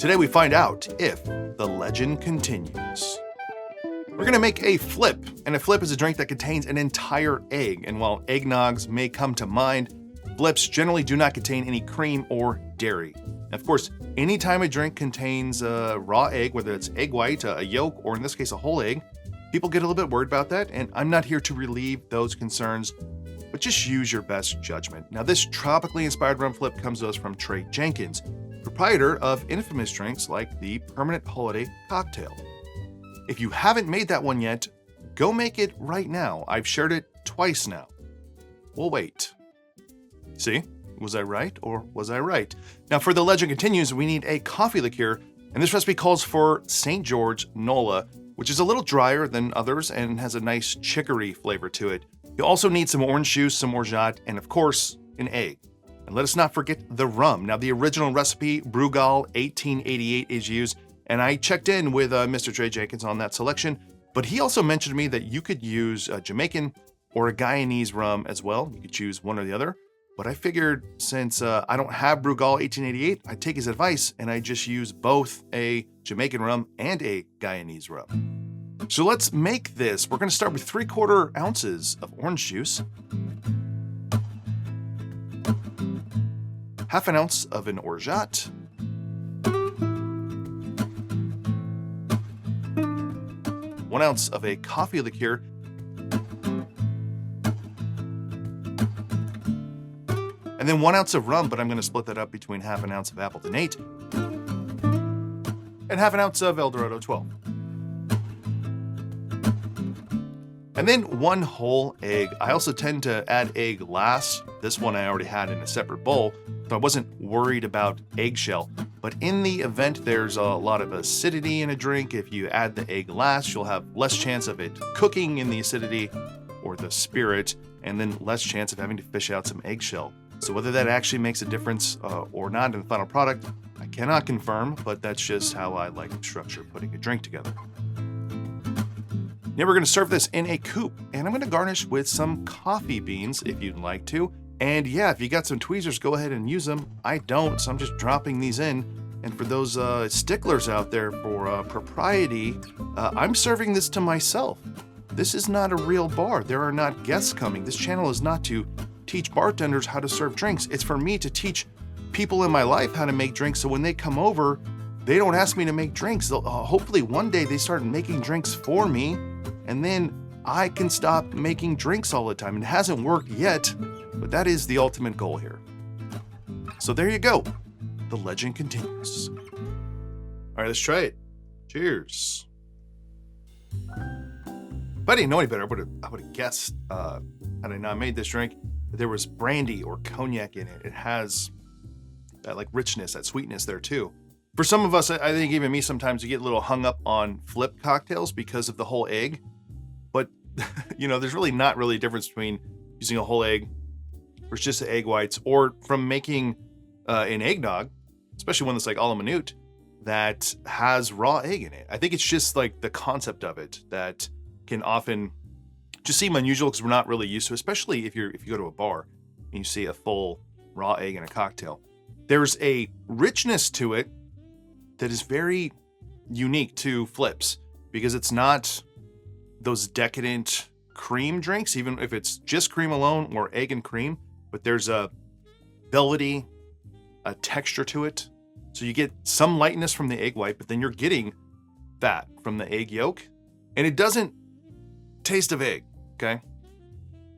Today we find out if the legend continues. We're gonna make a flip, and a flip is a drink that contains an entire egg. And while eggnogs may come to mind, flips generally do not contain any cream or dairy. Of course, anytime a drink contains a raw egg, whether it's egg white, a yolk, or in this case a whole egg, people get a little bit worried about that, and I'm not here to relieve those concerns, but just use your best judgment. Now, this tropically inspired rum flip comes to us from Trey Jenkins, proprietor of infamous drinks like the Permanent Holiday Cocktail. If you haven't made that one yet, go make it right now. I've shared it twice now. We'll wait. See? Was I right or was I right? Now, for the legend continues, we need a coffee liqueur, and this recipe calls for St. George Nola, which is a little drier than others and has a nice chicory flavor to it. You'll also need some orange juice, some orgeat, and of course, an egg. And let us not forget the rum. Now, the original recipe, Brugal 1888, is used, and I checked in with Mr. Trey Jenkins on that selection, but he also mentioned to me that you could use a Jamaican or a Guyanese rum as well. You could choose one or the other. But I figured since I don't have Brugal 1888, I'd take his advice and I just use both a Jamaican rum and a Guyanese rum. So let's make this. We're going to start with 3/4 ounces of orange juice, 1/2 ounce of an orgeat, 1 ounce of a coffee liqueur, and then 1 ounce of rum, but I'm going to split that up between 1/2 ounce of Appleton 8 and 1/2 ounce of Dorado 12. And then 1 whole egg. I also tend to add egg last. This one I already had in a separate bowl, so I wasn't worried about eggshell. But in the event there's a lot of acidity in a drink, if you add the egg last, you'll have less chance of it cooking in the acidity or the spirit, and then less chance of having to fish out some eggshell. So whether that actually makes a difference or not in the final product, I cannot confirm, but that's just how I like to structure putting a drink together. Now we're going to serve this in a coupe, and I'm going to garnish with some coffee beans if you'd like to. And yeah, if you got some tweezers, go ahead and use them. I don't, so I'm just dropping these in. And for those sticklers out there for propriety, I'm serving this to myself. This is not a real bar. There are not guests coming. This channel is not to teach bartenders how to serve drinks. It's for me to teach people in my life how to make drinks, so when they come over, they don't ask me to make drinks. Hopefully one day they start making drinks for me, and then I can stop making drinks all the time. It hasn't worked yet, but that is the ultimate goal here. So there you go. The legend continues. All right, let's try it. Cheers. If I didn't know any better, I would have guessed, had I not made this drink, that there was brandy or cognac in it. It has that like richness, that sweetness there too. For some of us, I think even me sometimes, you get a little hung up on flip cocktails because of the whole egg. But, there's really not really a difference between using a whole egg versus just the egg whites, or from making an eggnog, especially one that's like a la minute, that has raw egg in it. I think it's just like the concept of it that can often just seem unusual because we're not really used to, especially if you go to a bar and you see a full raw egg in a cocktail. There's a richness to it that is very unique to flips because it's not those decadent cream drinks, even if it's just cream alone or egg and cream, but there's a velvety, a texture to it. So you get some lightness from the egg white, but then you're getting fat from the egg yolk, and it doesn't taste of egg, okay?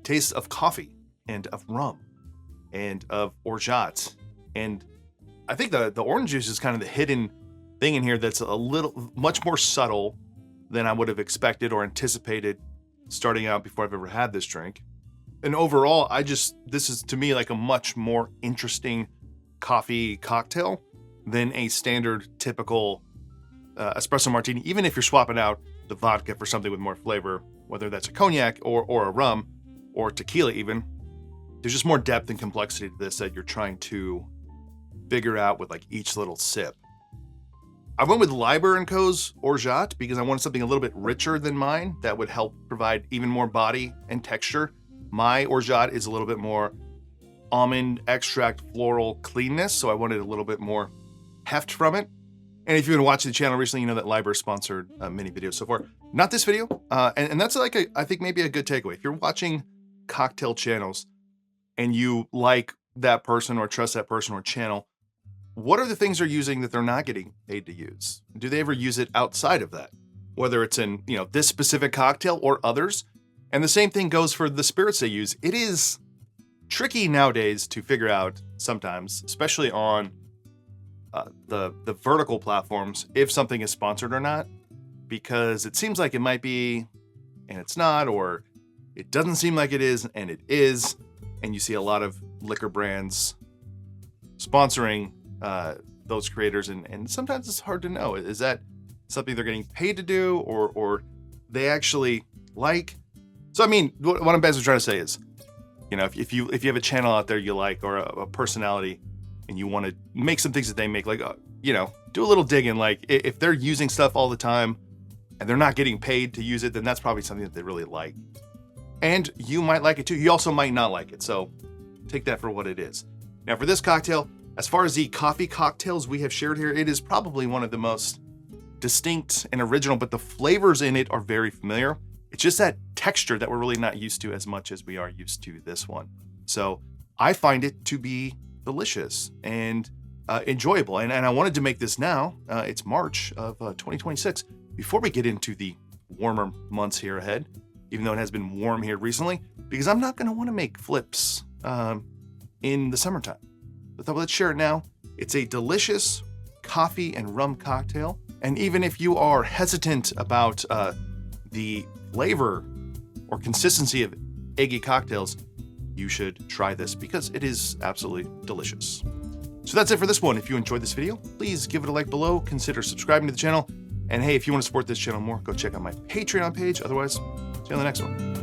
Tastes of coffee and of rum and of orgeat. And I think the orange juice is kind of the hidden thing in here that's much more subtle than I would have expected or anticipated starting out before I've ever had this drink. And overall, this is to me like a much more interesting coffee cocktail than a standard typical espresso martini, even if you're swapping out the vodka for something with more flavor, whether that's a cognac or a rum or tequila even. There's just more depth and complexity to this that you're trying to figure out with like each little sip. I went with Liber & Co.'s orgeat because I wanted something a little bit richer than mine that would help provide even more body and texture. My orgeat is a little bit more almond extract floral cleanness, so I wanted a little bit more heft from it. And if you've been watching the channel recently, you know that Liber sponsored many videos so far. Not this video, and that's like I think maybe a good takeaway. If you're watching cocktail channels and you like that person or trust that person or channel, what are the things they're using that they're not getting paid to use? Do they ever use it outside of that? Whether it's in, you know, this specific cocktail or others. And the same thing goes for the spirits they use. It is tricky nowadays to figure out sometimes, especially on the vertical platforms, if something is sponsored or not, because it seems like it might be and it's not, or it doesn't seem like it is and it is. And you see a lot of liquor brands sponsoring those creators, and sometimes it's hard to know. Is that something they're getting paid to do, or they actually like? So I mean, what I'm basically trying to say is, you know, if you have a channel out there you like, or a personality, and you want to make some things that they make, like you know, do a little digging. Like if they're using stuff all the time and they're not getting paid to use it, then that's probably something that they really like, and you might like it too. You also might not like it, so take that for what it is. Now for this cocktail, as far as the coffee cocktails we have shared here, it is probably one of the most distinct and original, but the flavors in it are very familiar. It's just that texture that we're really not used to as much as we are used to this one. So I find it to be delicious and enjoyable. And I wanted to make this now. It's March of 2026, before we get into the warmer months here ahead, even though it has been warm here recently, because I'm not going to want to make flips in the summertime. I thought, well, let's share it now. It's a delicious coffee and rum cocktail. And even if you are hesitant about the flavor or consistency of eggy cocktails, you should try this because it is absolutely delicious. So that's it for this one. If you enjoyed this video, please give it a like below. Consider subscribing to the channel. And hey, if you want to support this channel more, go check out my Patreon page. Otherwise, see you on the next one.